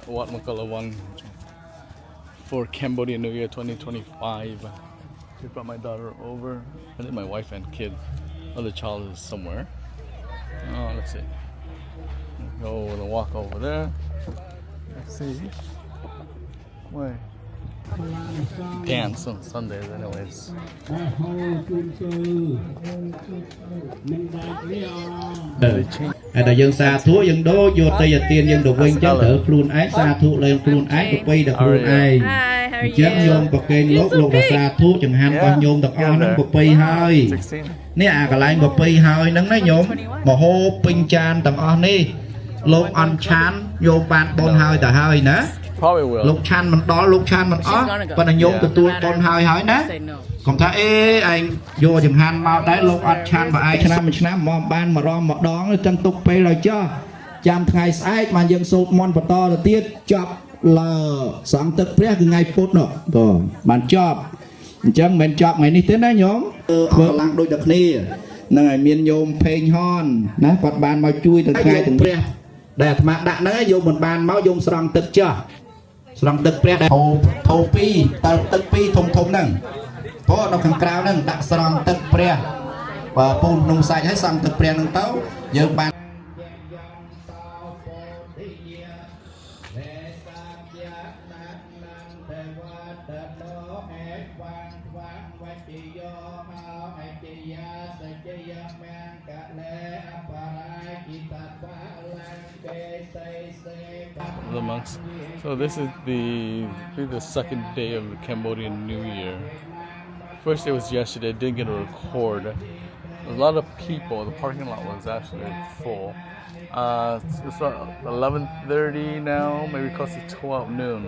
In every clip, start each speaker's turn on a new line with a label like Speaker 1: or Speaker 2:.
Speaker 1: Wat Makalawan for Cambodia New Year 2025. Just brought my daughter over. I think my wife and kid. Other child is somewhere. Oh, let's see. Go and walk over there. Let's see. Wait. Dance on Sundays, anyways.
Speaker 2: តែយើងសាធុយើងដូចយកទៅយទានយើងទៅវិញចឹងត្រូវខ្លួនឯងសាធុលើខ្លួនឯងទៅបីដល់ខ្លួនឯងអញ្ចឹងញោមប្រកេនលោកដល់សាធុចង្ហាន់របស់ញោមទាំងអស់ហ្នឹងប្រពៃហើយនេះអាកន្លែងប្រពៃហើយហ្នឹងណាញោមមហោពេញចានទាំងអស់នេះលោកអន់ឆានញោមបានបនហើយទៅហើយណា
Speaker 1: Probably will.
Speaker 2: លោកឆានមិនដល់លោកឆានមិនអស់ប៉ុន្តែញោមទទួលបនហើយណាកុំថាអេឯងយកចង្ហាន់មកដែរលោកអត់ឆានបើឯងឆ្នាំមួយឆ្នាំមកបានមករំម្ដងចឹងទុកពេលឲ្យចោះចាំថ្ងៃស្អែកបានយើងសូត្រមន្តបន្តទៅទៀតចប់លើសង្ឃទឹកព្រះគឺថ្ងៃពុធនោះបាទបានចប់អញ្ចឹងមិនចប់ថ្ងៃនេះទេណាញោមធ្វើឡើងដូចតែគ្នាហ្នឹងហើយមានញោមភេងហនណាគាត់បានមកជួយទាំងថ្ងៃទាំងព្រះដែលអាត្មាដាក់ហ្នឹងយកមិនបានមកយកស្រង់ទឹកចោះស្រង់ទឹកព្រះដែលថោពីតើទឹកពីធំហ្នឹងព្រោះនៅខាងក្រៅហ្នឹងដាក់ស្រង់ទឹកព្រះបើពូនក្នុងសាច់ហើយស្រង់ទឹកព្រះហ្នឹងទៅយើងបាន
Speaker 1: The monks. So this is the second day of the Cambodian New Year. First day was yesterday. Didn't get to record. A lot of people. The parking lot was actually full. It's 11:30 now, maybe close to 12 noon.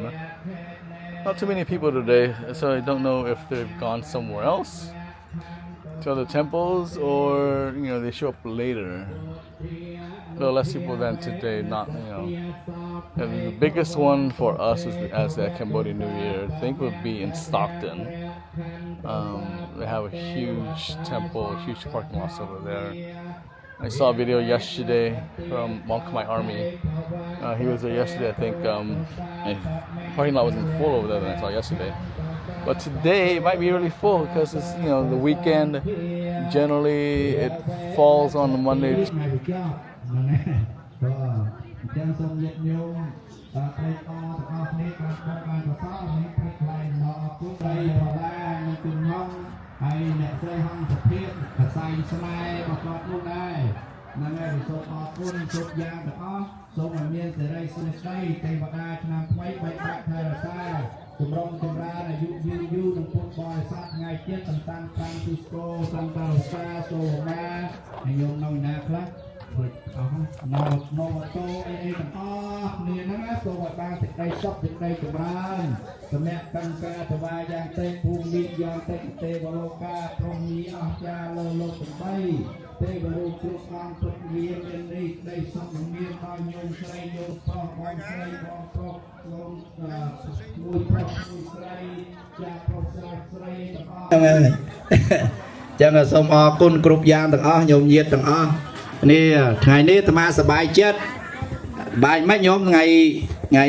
Speaker 1: Not too many people today, so I don't know if they've gone somewhere else to other temples or they show up later. There are less people than today. And the biggest one for us as the Cambodian New Year, I think, would be in Stockton. They have a huge temple, huge parking lots over there. I saw a video yesterday from Monk My Army. He was there yesterday. I think the parking lot wasn't full over there than I saw yesterday. But today it might be really full because it's the weekend. Generally, it falls on the Monday. ចាំសូមញាតិញោមព្រៃអទាំងអស់គ្នាបានប្រសើរនេះព្រៃខ្លែងដល់អគុណព្រៃបលានិងគុណងហើយអ្នកស្រីហងសុភាពកសែងស្នេហ៍របស់គាត់នោះដែរហ្នឹងហើយសូមអរគុណគ្រប់យ៉ាងទាំងអស់សូមឲ្យមានសេរីសុខស្ដីទេវតាឆ្នាំថ្មីបែកបាក់ថែរក្សាជំរងចម្រើនអាយុយូរនឹងពុទ្ធបរិស័ទថ្ងៃទៀតទាំងតាមហ្វ្រាំងស៊ីស្កូសង្ឃរសាសូមាហើយញោមនៅណាខ្លះ នៅម៉ូតូអីទាំងអស់គ្នាហ្នឹងសូមឲ្យបានសេចក្តីសុខសេចក្តីចម្រើនសម្រាប់កម្មការថ្វាយយ៉ាងទេភូមិយ៉ាងទេទេវលោកាព្រមមីអស្ចារ្យលើលោកទាំង3ទេវរូបគ្រប់អង្គពុទ្ធវិញ្ញាណនេះក្តីសុខមានដល់ញោមស្រីញោមប្រុសបងស្រីបងប្រុសលោកមួយប្រុសមួយស្រីចាស់ប្រុសស្រីទាំងអស់ចឹងសូមអរគុណគ្រប់យ៉ាងទាំងអស់ញោមញាតិទាំងអស់ នេះថ្ងៃនេះអាត្មាសប្បាយចិត្តបាយមិនញោមថ្ងៃ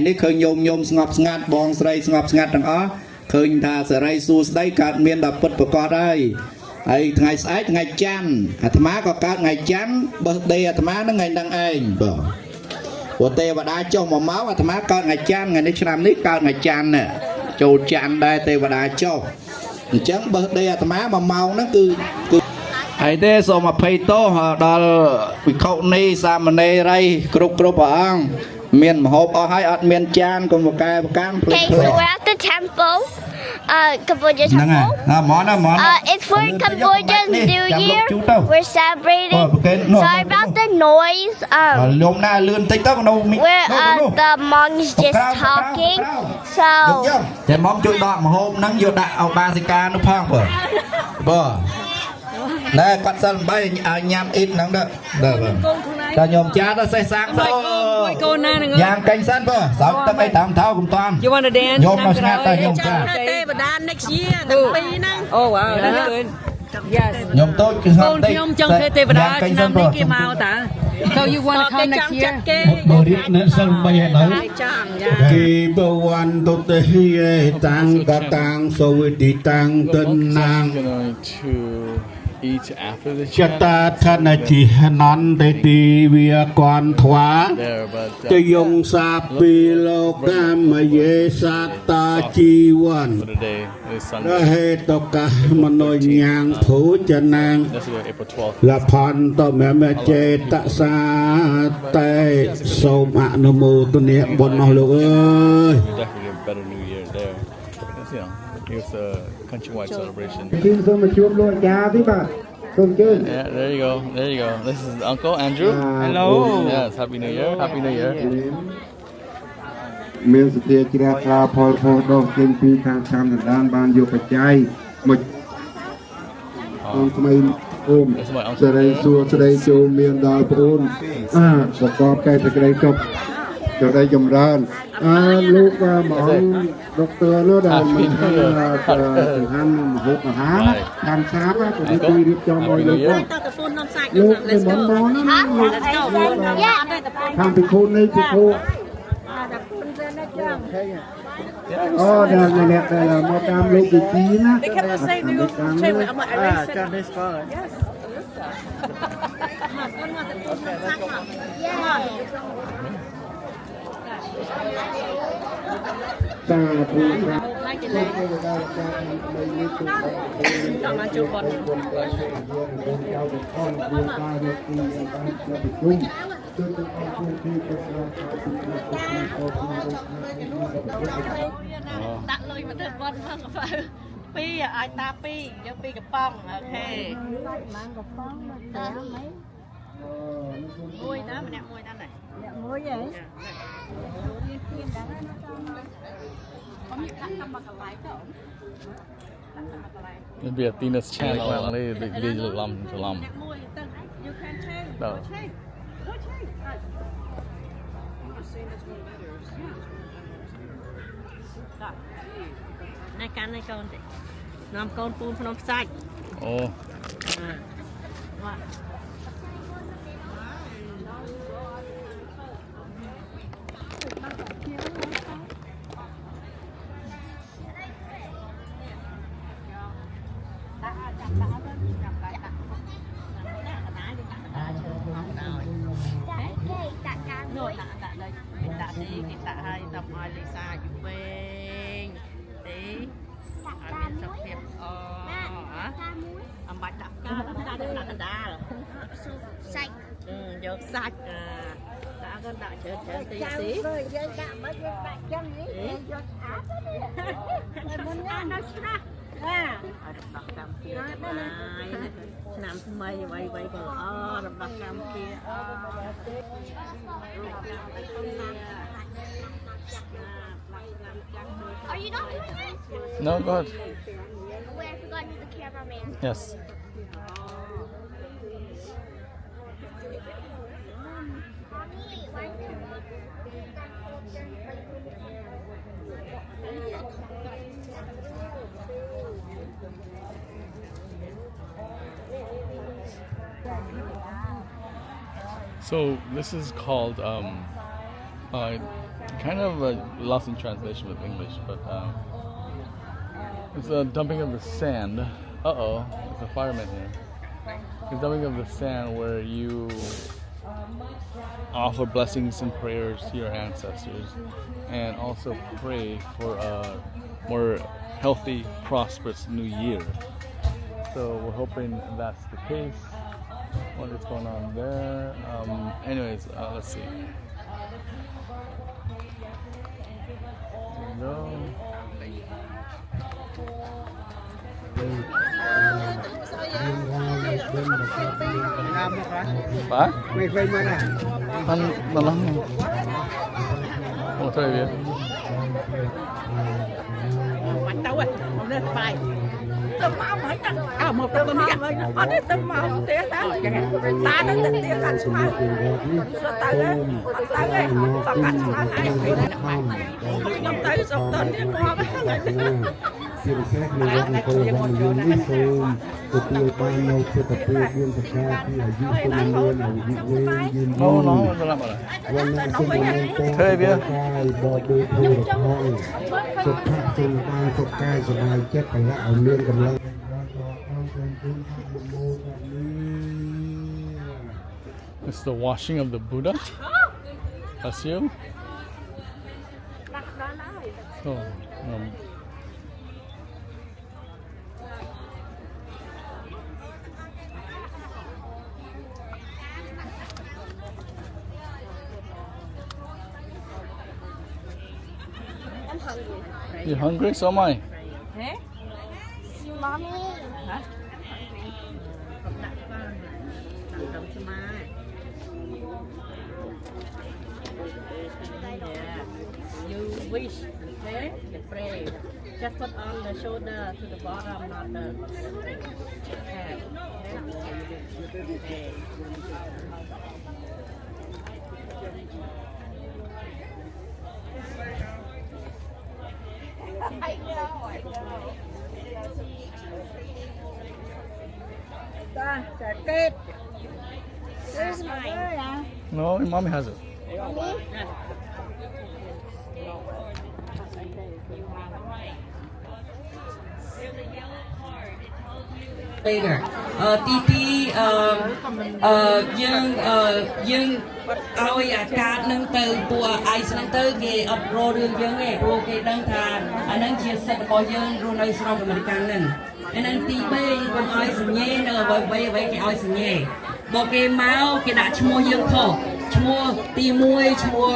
Speaker 1: នេះឃើញញោមស្ងប់ស្ងាត់បងស្រីស្ងប់ស្ងាត់ទាំងអស់ឃើញថាសេរីសួស្ដីកើតមានដល់ពិតប្រកបហើយហើយថ្ងៃស្អែកថ្ងៃច័ន្ទអាត្មាក៏កើតថ្ងៃច័ន្ទ birthday អាត្មានឹងថ្ងៃហ្នឹងឯងបាទព្រោះទេវតាចុះមកមកអាត្មាកើតថ្ងៃច័ន្ទថ្ងៃនេះឆ្នាំនេះកើតថ្ងៃច័ន្ទចូលច័ន្ទដែរទេវតាចុះអញ្ចឹង birthday អាត្មា1ម៉ោងហ្នឹងគឺ ហើយទេសូមអភ័យទោសដល់វិខុនីសាមណេរីគ្រប់ព្រះអង្គមានមហូបអស់ហើយអត់មានចានកុំប្រកែប្រកាន់ភ្លេច
Speaker 3: Okay, so we're at the temple, Cambodia temple. It's for Cambodia's New Year. We're celebrating. Sorry about the noise. We're the monks just talking. So.
Speaker 2: តែមកជួយដកមហូបហ្នឹងយកដាក់ឲ្យបាសិកានោះផងបើណែគាត់សិល8ឲ្យញ៉ាំអ៊ីតហ្នឹងដែរតែញោមចាទៅសេះសាំងទៅយ៉ាងកេញសិនបើសោកទឹកអីតាមថោកុំតាន់ញោមមកស្ងាត់តែញោមចាទេវតា next year ទាំងពីរហ្នឹងអូវ៉ាញោមតូចគឺស្ងាត់តិចខ្ញុំចង់ទេវតាឆ្នាំនេះគេមកតា
Speaker 4: So you want to come next year?
Speaker 1: បរិបអ្នកសិលបីហើយនៅគីបវ័នទុតិយេតាំងកតាំងសវិតិតាំងទិនណាង
Speaker 5: going to eat after the
Speaker 1: ចតាឋានជីហនន្តេទីវាគន់ធ្វា
Speaker 5: there, but
Speaker 1: ទយងសាពីលោកកម្មយេសាតាជីវ័ន
Speaker 5: for the day is
Speaker 1: រ
Speaker 5: Sunday.
Speaker 1: ហេតុកះមនោញាងភូចនាង
Speaker 5: That's the April 12th.
Speaker 1: លផន្តមេមចេតសាតេសូមអនុមោទនាបុណ្យនោះលោកអើយ
Speaker 5: We definitely get a better New Year there. It's, it's a countrywide celebration.
Speaker 2: ជឿនសូមជួបលោកអាចារ្យទីបាទសូមជឿន
Speaker 5: Yeah, there you go. There you go. This is Uncle Andrew.
Speaker 2: Hello.
Speaker 5: Yes, Happy New Year. Happy New Year.
Speaker 6: មានសទ្ធាជ្រះថ្លាផលផុសដុសចេញពីខាងតាមដណ្ដានបានយកបច្ច័យមកអូនថ្មីអូមសេរីសួស្ដីចូលមានដល់ប្អូនប្រកបតែសេចក្តីសុខសេចក្តីចម្រើនលោកហ្មងដុកទ័រនោះដែលមិនថាសំខាន់មហូបអាហារតាមសាបទៅជួយរៀបចំឲ្យលោកលោកមិនមកណាខាងពីខូននេះពីខូអូដល់អ្នកដែលមកតាមលោកវិជីណា
Speaker 4: They kept on saying they go check with I'm like I said
Speaker 7: Got this far.
Speaker 4: yes.
Speaker 6: សាធុណា
Speaker 4: Come on, Joe Biden.
Speaker 7: ដាក់លុយមកទៅបន់ផងកាហ្វេពីរអាចតាពីរយើងពីរកំប៉ុងអូខេមួយណាម្នាក់មួយណានេះមួយហ៎ខ្ញុំដាក់តាមមកកន្លែងទៅ
Speaker 5: It'll be Athena's channel. They lam to lam.
Speaker 7: មួយទៅ you can change
Speaker 5: No.
Speaker 7: changeណែកាន់ឲ្យកូនតិនាំកូនពូនភ្នំខ្សាច់
Speaker 5: Oh.
Speaker 7: Rồi đặt đây, đặt đi, cái đặt hai tập hai lấy xa chụp bên tí, ăn miếng sập tiệp, hả? Ăn bạch đặt cá, đặt đá rồi,
Speaker 3: Sạch.
Speaker 7: dược sạch, đã con đã chơi tí xí. Nam mây bay bay bờ đập đập cam kia
Speaker 3: Are you not doing it?
Speaker 5: No, go ahead.
Speaker 3: Wait, I forgot you're the cameraman.
Speaker 5: Yes.
Speaker 3: Mommy, why
Speaker 5: So this is called kind of lost in translation with English, but it's a dumping of the sand. Uh-oh, there's a fireman here. It's dumping of the sand where you offer blessings and prayers to your ancestors and also pray for a more healthy, prosperous new year. So we're hoping that's the case. What is going on there? Anyways, let's see. There we go. Ba? Tan lang. Oh, thôi biết.
Speaker 7: Bạch đâu rồi, hôm nay bài tôm máu mấy ta, một tôm máu mấy, ở đây tôm máu tía ta, ta nó tía tía cắn máu, số ta đấy, ta cắn máu này, nhom tới sọc tên đi qua mấy cái này,
Speaker 6: សិរសេះក្នុងវត្តអង្គររបស់យើងនេះសូម ទទួលបាននៅពុទ្ធពល4សកាពីអាយុពលមានអាយុវែងយឺន
Speaker 5: No, no, no, no.
Speaker 6: វណ្ណៈសុខមានពរកាយបបិធូរផងសុខៈសុខបានសុខកាយសบายចិត្តប្រឡាក់ឲ្យមានកម្លាំង
Speaker 5: It's the washing of the Buddha. That's you. So,
Speaker 3: I'm hungry.
Speaker 5: you hungry? So am I.
Speaker 3: Mommy.
Speaker 4: You wish, okay? You pray. Just put on the shoulder to the bottom, not the head. Okay?
Speaker 3: Where's mine?
Speaker 5: No, your mommy has it.
Speaker 8: later ទីយើងឲ្យអាកាសនឹងទៅពួកអាយហ្នឹងទៅគេអត់ររឿងយើងទេព្រោះគេដឹងថាអាហ្នឹងជាសិទ្ធិរបស់យើងរស់នៅស្រុកអាមេរិកហ្នឹងហើយនឹងទី3កុំឲ្យសញ្ញេនៅអ្វីគេឲ្យសញ្ញេបើគេមកគេដាក់ឈ្មោះយើងខុសឈ្មោះទី1ឈ្មោះ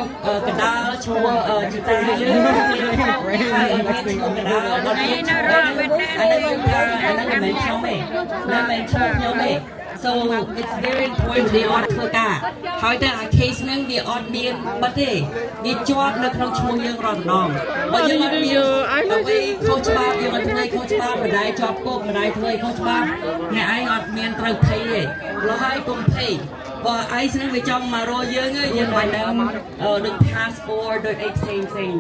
Speaker 8: កដាលឈ្មោះជីតាយើងឈ្មោះកដាលអត់មានអាហ្នឹងគឺថាអាហ្នឹងមិនមែនខ្ញុំទេមិនមែនឈ្មោះខ្ញុំទេ so it's very important គេអត់ធ្វើការហើយតែអា case ហ្នឹងវាអត់មានបិទទេវាជាប់នៅក្នុងឈ្មោះយើងរាល់ម្ដងបើយើងអត់មានអ្វីខុសច្បាប់យើងអត់ធ្វើខុសច្បាប់ម្ដាយជាប់គុកម្ដាយធ្វើខុសច្បាប់អ្នកឯងអត់មានត្រូវភ័យទេលោះហើយកុំភ័យបើឯងហ្នឹងវាចង់មករកយើងយើងមិនដឹងដូច passport ដូចអីផ្សេង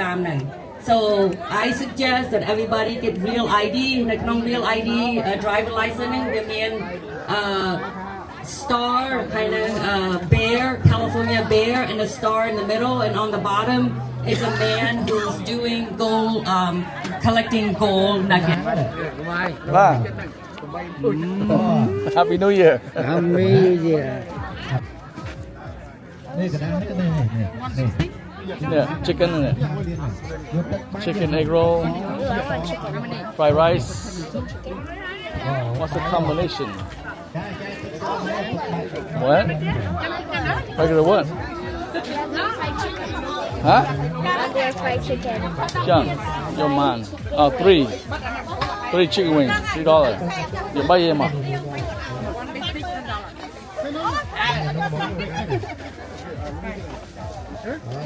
Speaker 8: តាមហ្នឹង So I suggest that everybody get real ID. Like no real ID, driver license. They mean star, kind of bear, California bear, and a star in the middle, and on the bottom is a man who's doing gold, collecting gold nuggets.
Speaker 5: Wow. Happy New Year.
Speaker 2: Happy New Year.
Speaker 5: Yeah, chicken egg roll, fried rice. What's the combination? What? Regular what? Huh?
Speaker 3: Regular fried chicken.
Speaker 5: John, your man. Oh, three chicken wings, $3. You buy them up.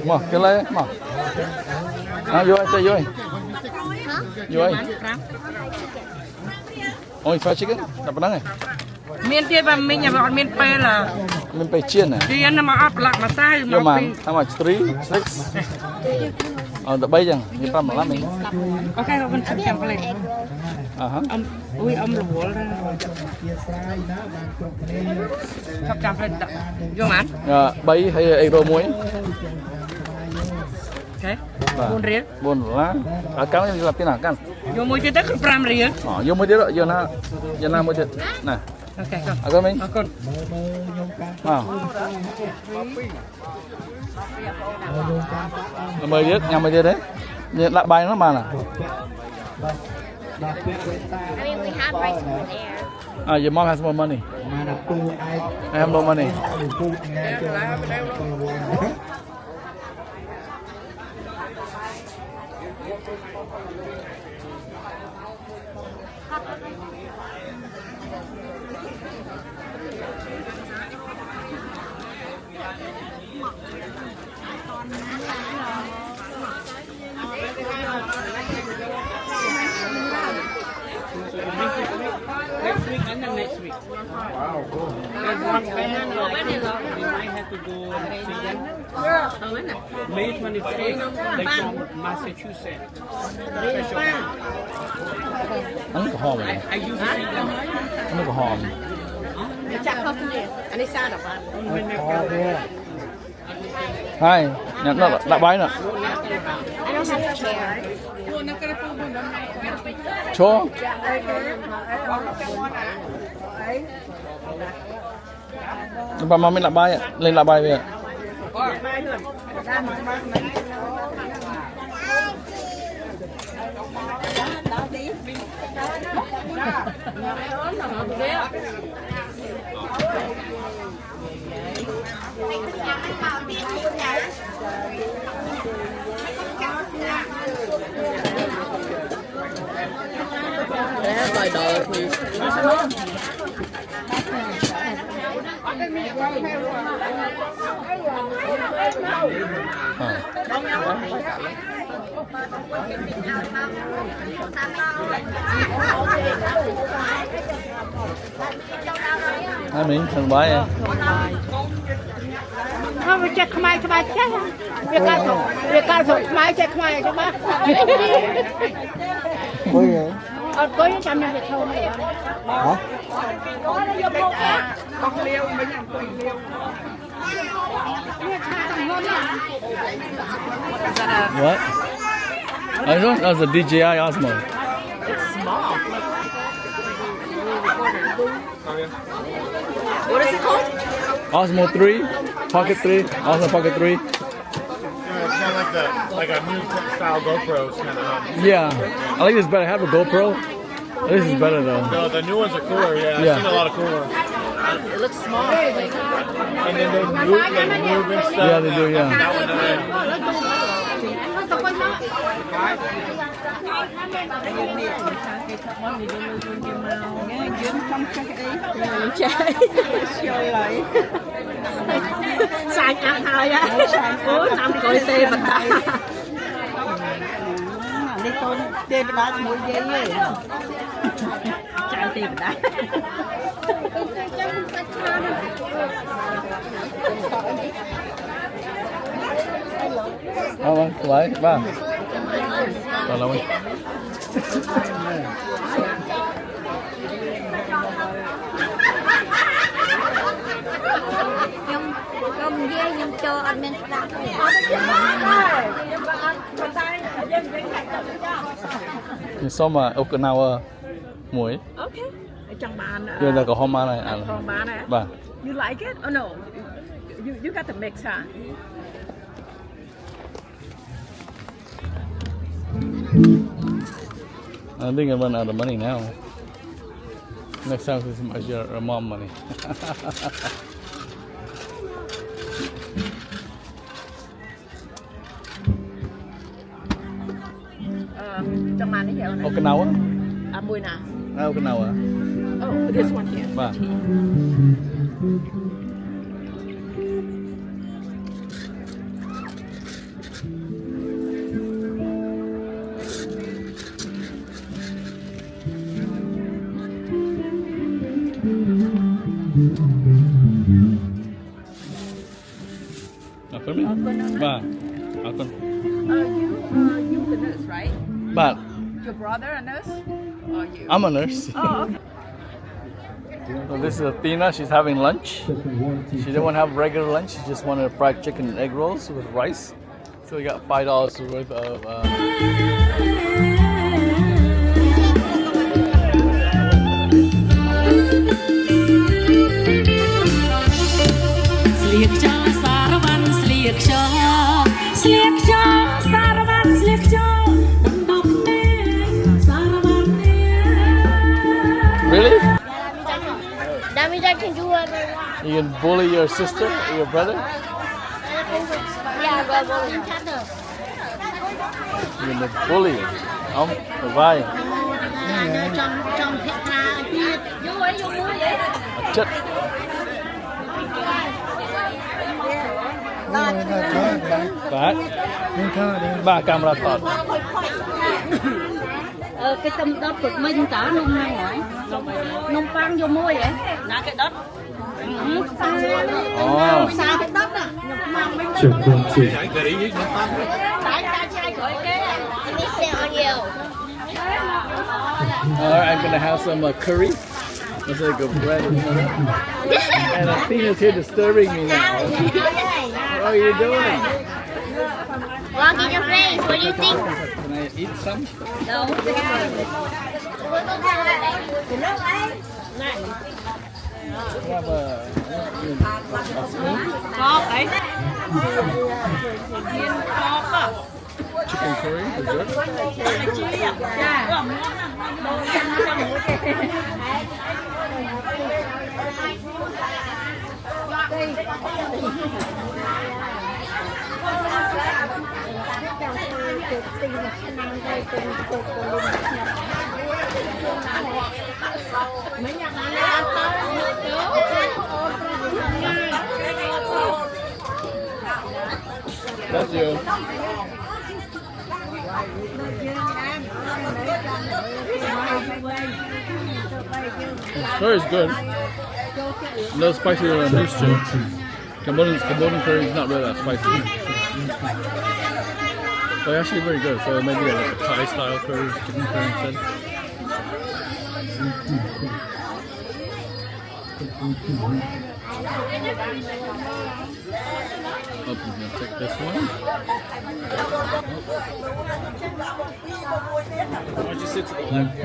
Speaker 5: Come on, cái lấy, come on. Vô anh, vô anh. Vô anh. Only fried chicken? Đập vào này.
Speaker 7: មានទៀតបើមីងអត់មានពេល
Speaker 5: Mình phải chiên này.
Speaker 7: រៀនមកអត់ប្រឡាក់ម្សៅ
Speaker 5: Your man, how much? 3, 6? The bay chẳng, như ba mà lắm mình.
Speaker 7: អូខេបងចាំផ្លេ
Speaker 3: Egg roll.
Speaker 7: Ui âm rùa ra sắp chạm lên vô màn
Speaker 5: Bay hay egg roll muối.
Speaker 7: ok buồn riêng
Speaker 5: Buồn lá. Cắn là thế nào cắn?
Speaker 7: vô môi chơi tất pram riêng.
Speaker 5: Vô môi tiếp rồi, giờ na môi tiếp. Nè.
Speaker 7: Ok con.
Speaker 5: Con mình.
Speaker 7: Con.
Speaker 5: Mời tiếp, nhà mời tiếp đấy. Lại bay nó mà nè.
Speaker 3: I mean, we have rice over there.
Speaker 5: Your mom has more money. I have no money.
Speaker 7: Next week anh
Speaker 4: next week. Wow, cool. And once they have we might have to go and see them. May 25th, they from Massachusetts. Special.
Speaker 5: อันนี้ก็หอมเลย
Speaker 4: I usually see them.
Speaker 5: อันนี้ก็หอม
Speaker 4: จับเข้าทะเลอันนี้ซาดอกมันเป็นแนวกลาง
Speaker 5: ใช่เนี่ยน่ะละใบน่ะ
Speaker 3: I don't have a chair.
Speaker 5: โชว์ประมาณไม่ละใบอ่ะเล่นละใบไปอ่ะ hai miếng thằng bái em
Speaker 7: Không phải chết mai cho ba chết. Việc cao thuộc mai chết mai cho ba. Có những trăm năm việc thôi này.
Speaker 5: hả what I don't know the DJI Osmo
Speaker 4: What is it called?
Speaker 5: Osmo 3 Pocket 3 Osmo Pocket 3
Speaker 9: It's kind of like a new style GoPro. Kind of.
Speaker 5: yeah I like this better I have a GoPro this is better though
Speaker 9: No, the new ones are cooler. Yeah,
Speaker 5: Yeah.
Speaker 9: I've seen a lot of cool ones.
Speaker 4: It looks small. Like,
Speaker 9: And then they move and stuff.
Speaker 5: yeah they do yeah
Speaker 9: That one,
Speaker 4: xài ăn thôi á. Ủa, năm coi tê mình ta.
Speaker 7: Đi tôi tê bên đó mũi dây ấy.
Speaker 4: Chạy tê mình ta.
Speaker 5: vâng lấy ba còn là mấy
Speaker 3: Nhung dê nhung cho anh men đặt.
Speaker 5: thì sao mà Okinawa muối
Speaker 7: Okay. Ở trong bàn.
Speaker 5: giờ là có hôm này à
Speaker 7: Trong bàn này.
Speaker 5: bà
Speaker 7: You like it? Oh no. You got the mix, huh?
Speaker 5: I think I'm running out of money now. Next time it's your mom money.
Speaker 7: Trong bàn này hiểu này.
Speaker 5: Okinawa?
Speaker 7: À mùi nào?
Speaker 5: Okinawa.
Speaker 7: Oh, this one here.
Speaker 5: Ba. Akun mi? Ba. Akun.
Speaker 7: You the nurse, right?
Speaker 5: Ba.
Speaker 7: Your brother a nurse? Or you?
Speaker 5: I'm a nurse.
Speaker 7: Oh, okay.
Speaker 5: So this is Athena. She's having lunch. She didn't want to have regular lunch. She just wanted fried chicken and egg rolls with rice. So we got $5 worth of. Really?
Speaker 3: That means I can do whatever I want.
Speaker 5: You can bully your sister or your brother?
Speaker 3: Yeah, but bully each other.
Speaker 5: You can bully. Vai.
Speaker 3: Trong thiệt thà kia. Vô ấy, vô muối vậy.
Speaker 5: Chất. Ba camera tốt.
Speaker 4: Cái tâm đó cực minh cả luôn hai ngoại.
Speaker 7: nông băng vô môi vậy nã cái đất xa cái đất à
Speaker 6: Chụp con chụp.
Speaker 3: Let me sit on you.
Speaker 5: Alright, I'm gonna have some curry. Looks like a bread or something. And Athena's here disturbing me now. What are you doing?
Speaker 3: Walk in your face. What do you think?
Speaker 5: Can I eat some?
Speaker 3: No.
Speaker 5: Have a spoon? Chicken curry, is good? That's you. Curry is good. No spicier than I'm used to. Cambodian curry is not really that spicy. But actually very good. So maybe like a Thai style curry, chicken curry instead. Oh, I'm gonna take this one.
Speaker 4: Why don't you sit to the left?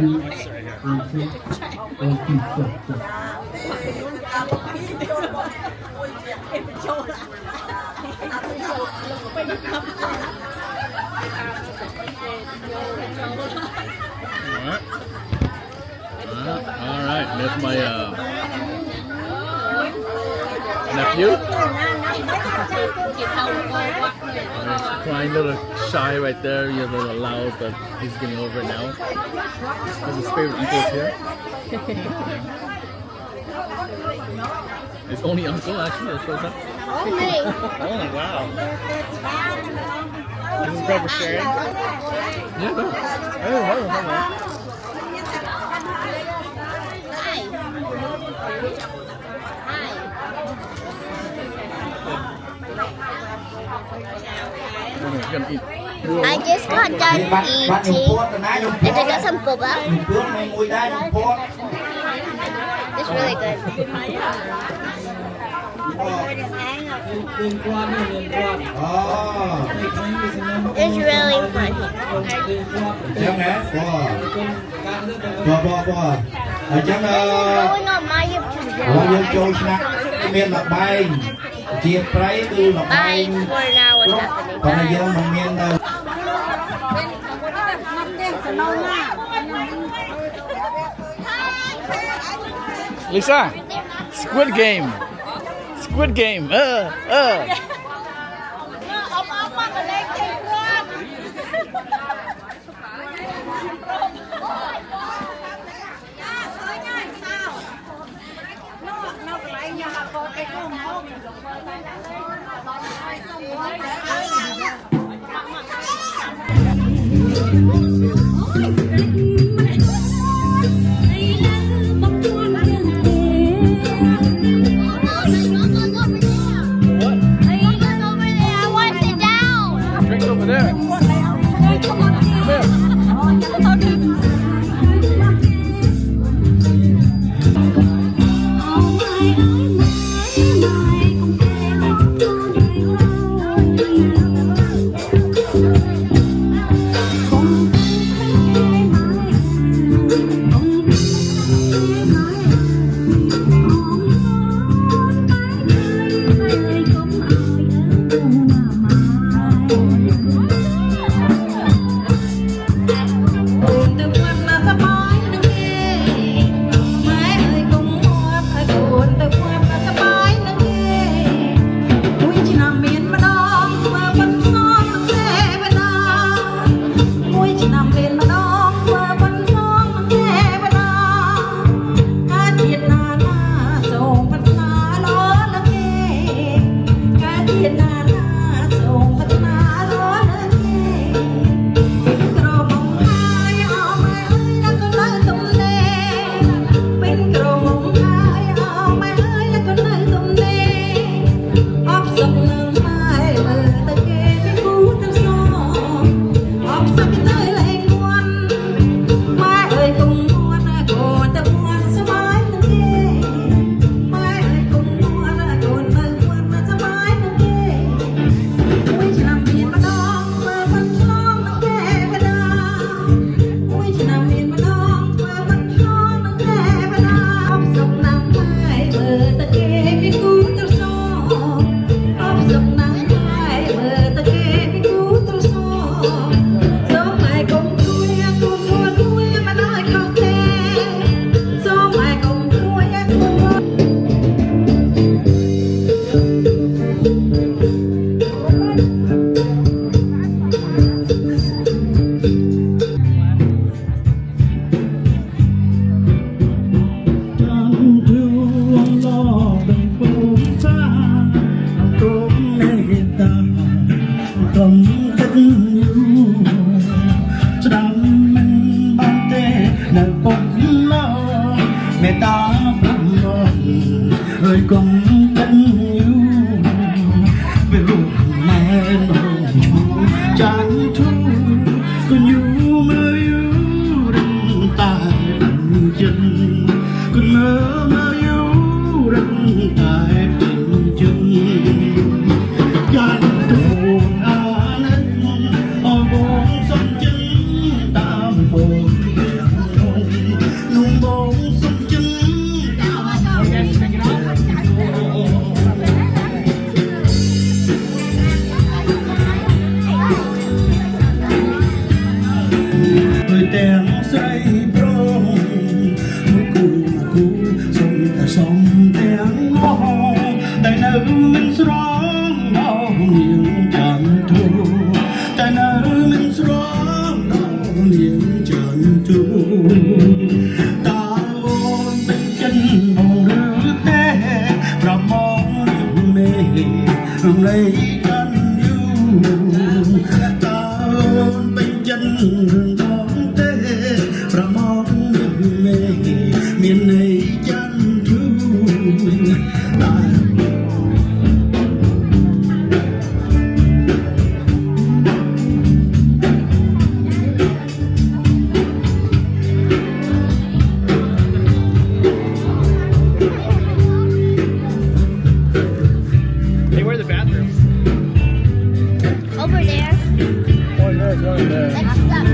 Speaker 5: Alright, that's my nephew. Crying little shy right there, you're a little loud, but he's getting over it now. Because his favorite uncle is here. His only uncle actually that shows up.
Speaker 3: Only.
Speaker 5: Oh wow. This is proper sharing. Yeah, go. Oh, hold on.
Speaker 3: I just got done eating. I just got some boba. It's really good. It's really fun. Going on my YouTube Bye for now. What's happening?
Speaker 5: Lisa, Squid Game. Squid Game.
Speaker 2: មេតាប្រមងហើយកុំកិនយូវារូបណែនរងឈូចានធូក៏យូមើលយូរឹងតែចិនក៏មើលយូរឹងតែចិនចានធូអានិតអបងសំចិនតាមបងนุ่งบงสุดจึงด้วยแต่งใส่โปรงมากูส่งแต่ส่งแต่งน้องแต่เนื้อมันสร้องน้องยังจันทูแต่เนื้อมันสร้องน้องยังจันทูมองหรือแต่ประมองเมฆเลยกันอยู่ตาเป็นจันมองแต่ประมองเมฆมีในจันอยู่ตา
Speaker 3: Over there. Let's stop.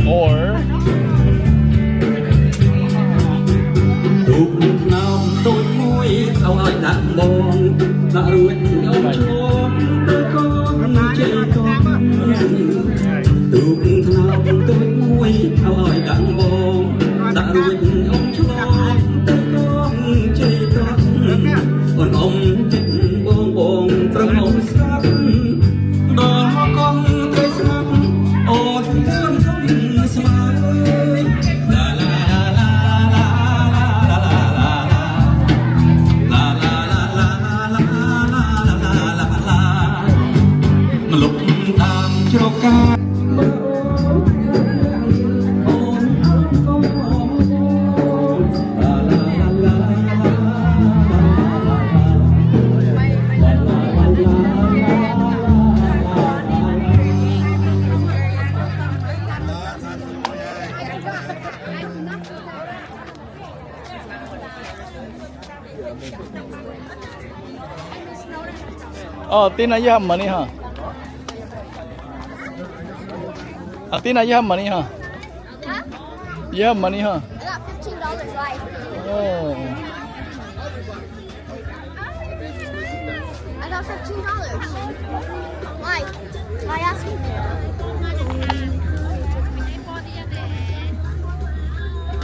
Speaker 5: Or
Speaker 8: tục nào tôi môi ao ai nặng bông đã ruột ông chốn tôi con chơi con tục nào tôi môi ao ai nặng bông đã ruột ông chốn tôi con chơi con còn ông chết bông bông from ông sắc đó con tôi sắc ôi thương không smile la la la la la la mà lúc tham cho ca
Speaker 5: oh, Tina, you have money, huh? Tina, you have money, huh?
Speaker 3: Huh?
Speaker 5: You have money, huh?
Speaker 3: I got $15 right.
Speaker 5: Oh.
Speaker 3: I got $15. Why? Why asking?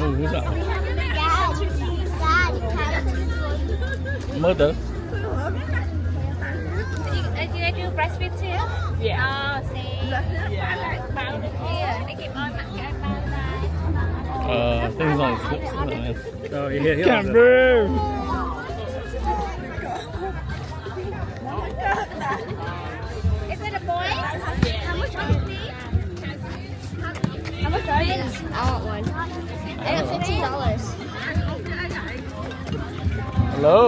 Speaker 5: Oh, who's that?
Speaker 3: Dad.
Speaker 5: Mother.
Speaker 3: Do they do breastfeed too? Yeah. Oh, see. Yeah. They keep on
Speaker 5: I think he's on his lips. Isn't it?
Speaker 4: Oh, yeah.
Speaker 5: Can't move.
Speaker 3: Is it a boy? How much are these? How much are these? I want one. I got $15.
Speaker 5: Hello.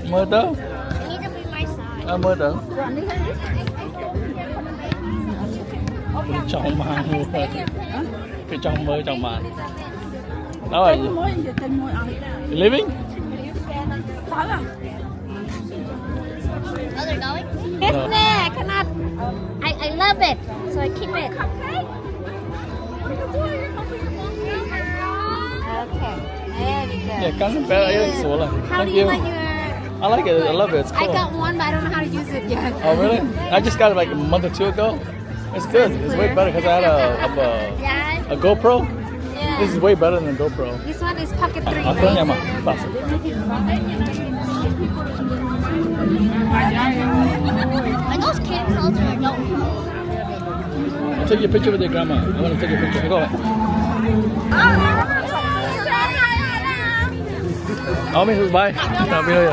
Speaker 5: Mơ tớ.
Speaker 3: You need to be my size.
Speaker 5: Mơ tớ. Cái trong màn luôn. Cái trong mơ trong màn. Đâu rồi? You leaving?
Speaker 3: Oh, they're going? Yes, I cannot. I love it, so I keep it. Okay, there you go.
Speaker 5: Yeah, cắn bé ấy xuống rồi.
Speaker 3: How do
Speaker 5: Thank
Speaker 3: you
Speaker 5: you.
Speaker 3: want your...
Speaker 5: I like it. I love it. It's
Speaker 3: I
Speaker 5: cool.
Speaker 3: got one, but I don't know how to use it yet.
Speaker 5: Oh really? I just got it like a month or two ago. It's good. It's way better because I had
Speaker 3: Dad?
Speaker 5: a GoPro.
Speaker 3: Yeah.
Speaker 5: This is way better than a GoPro.
Speaker 3: This one is pocket 3,
Speaker 5: I'll tell you,
Speaker 3: right?
Speaker 5: Pasa.
Speaker 3: Are those kid clothes or adult clothes?
Speaker 5: I'll take your picture with your grandma. I want to take your picture. Go ahead. Oh, me, bye. I'll be here.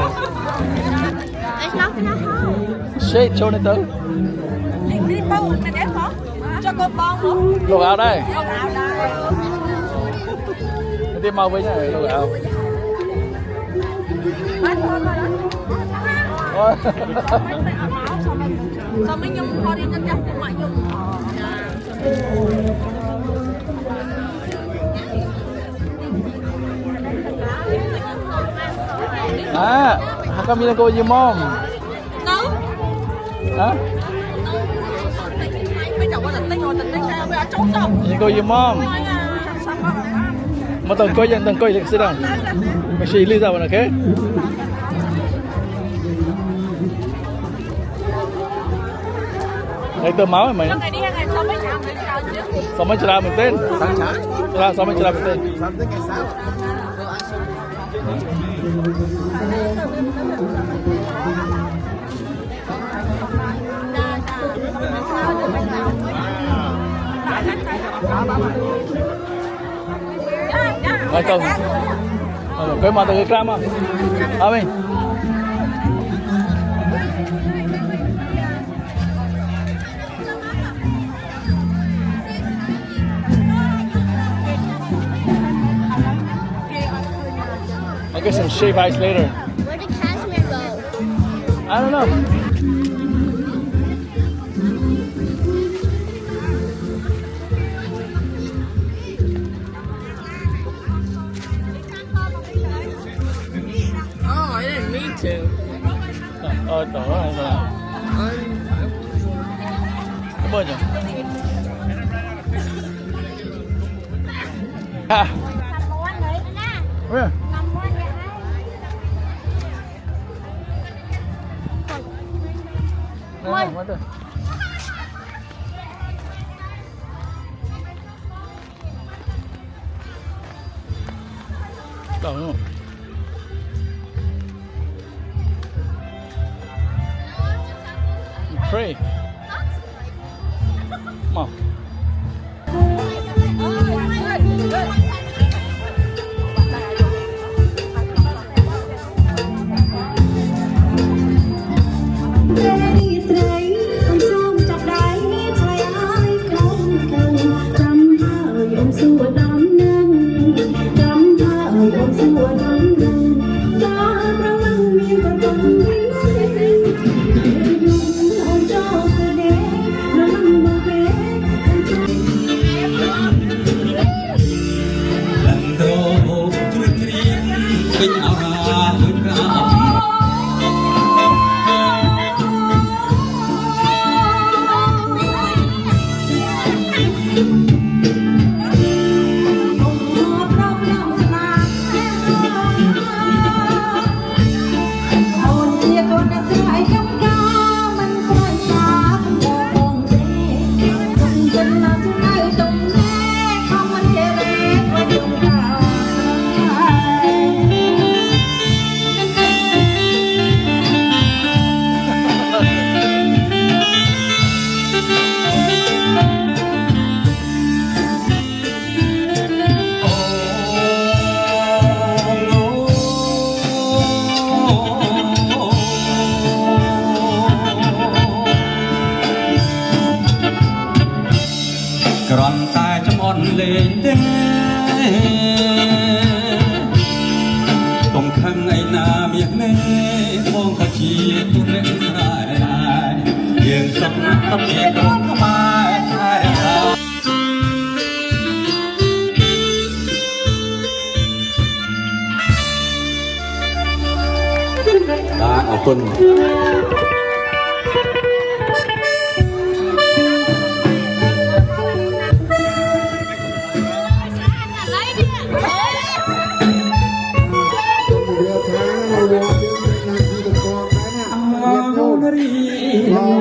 Speaker 3: It's not gonna help.
Speaker 5: Shade, show it though.
Speaker 7: bao mình để không cho cô bon không
Speaker 5: Lột áo đây.
Speaker 7: áo đây
Speaker 5: Đi mau với nhá, lột áo.
Speaker 7: sao mấy nhung thôi đi nhanh nhanh của mọi nhung
Speaker 5: How come you don't go with your mom?
Speaker 7: nấu
Speaker 5: Huh?
Speaker 7: bây giờ qua tình sao bây giờ trống xong
Speaker 5: You go with your mom. Mà tầng coi, sit down. Make sure you leave that one, okay? Đây tơ máu mày.
Speaker 7: ngày đi hai ngày sau mấy chạm để chờ chứ
Speaker 5: Sao mấy chả mình tên? Sao mấy chả mình tên? Rồi không. Cái mà từ cái gram à? Mình. I'll get some shave ice later.
Speaker 3: Where did Casimir go?
Speaker 5: I don't know.
Speaker 7: oh I didn't mean to
Speaker 5: Tưởng rồi sao? Cảm ơn nhỉ. Where? What the? Don't. Pray. Come on.
Speaker 10: Đã, ở tuần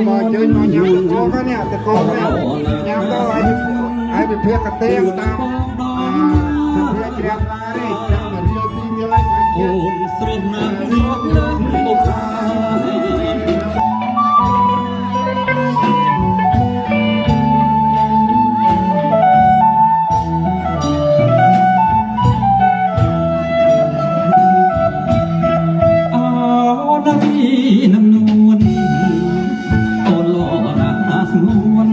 Speaker 6: mà chơi mà nhắm có cái nè thì con nè nhắm đâu ai bị phê cái tên tao phê cái đẹp ra đi chẳng là đi đi như vậy
Speaker 10: nằm nuôn ôn lọ đã xuống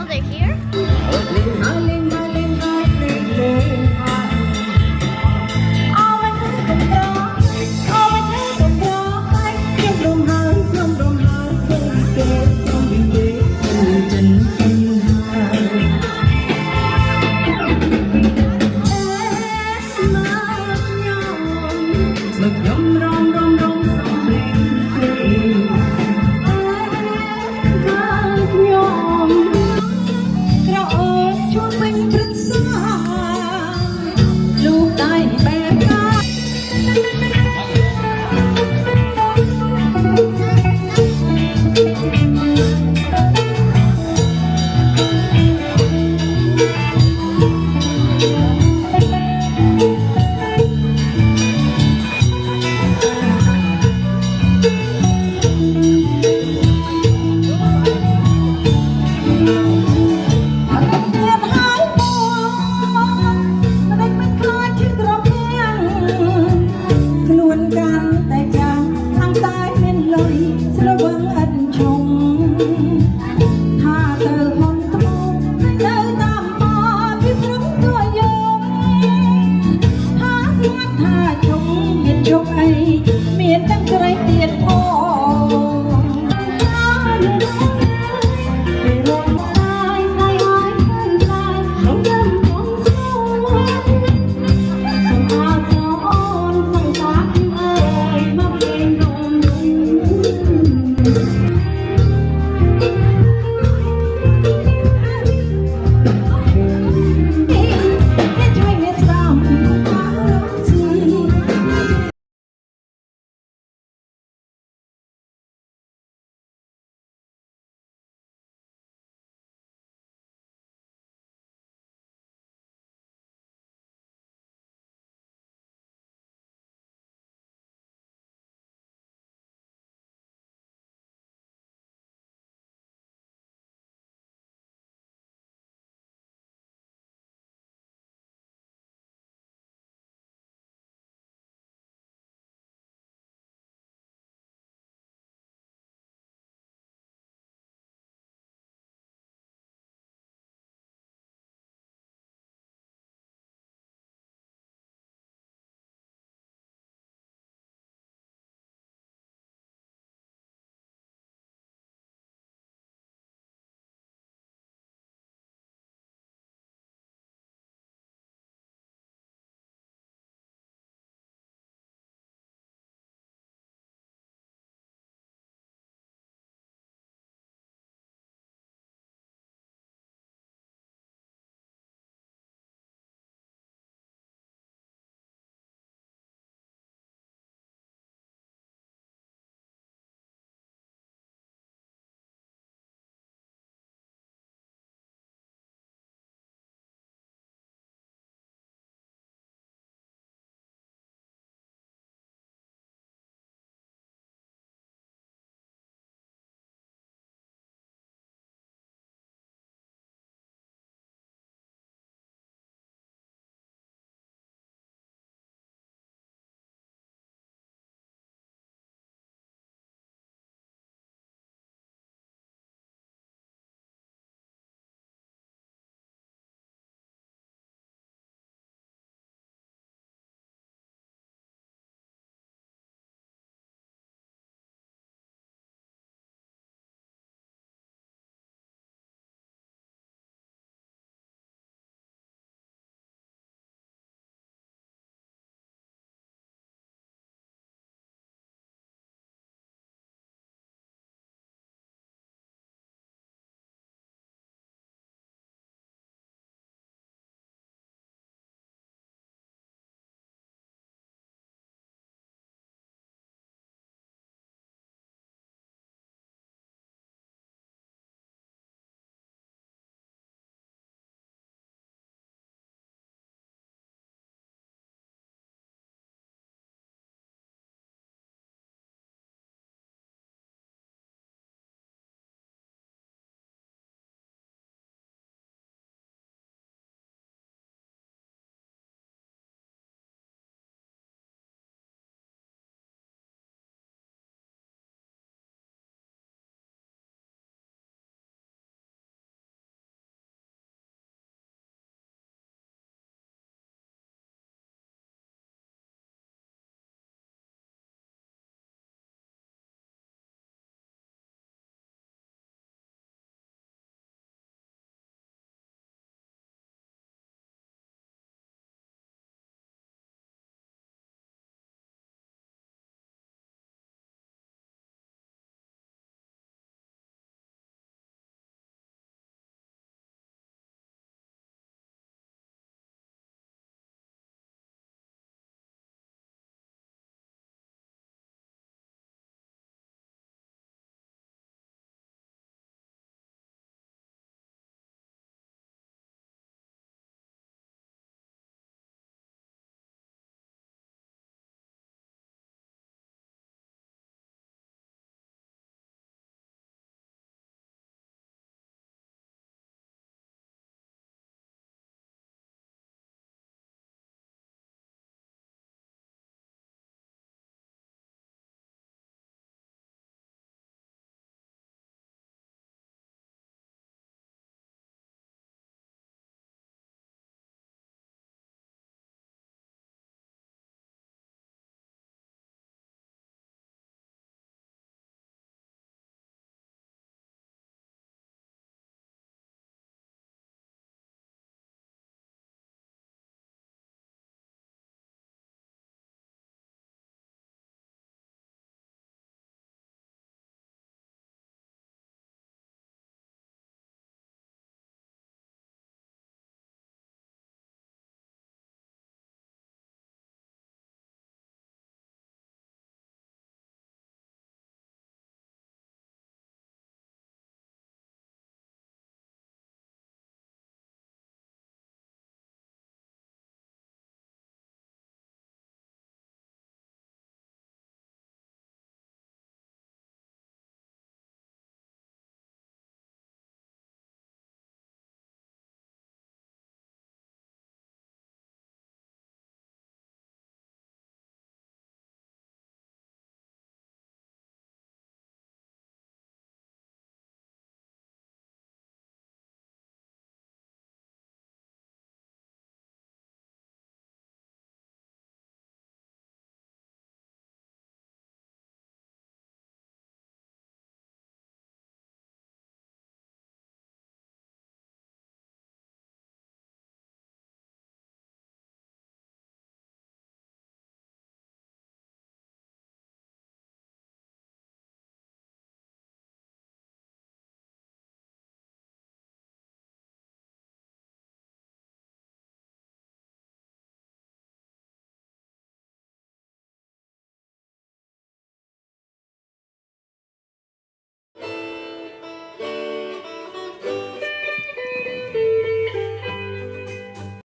Speaker 3: Oh, they're here?
Speaker 7: chúc ấy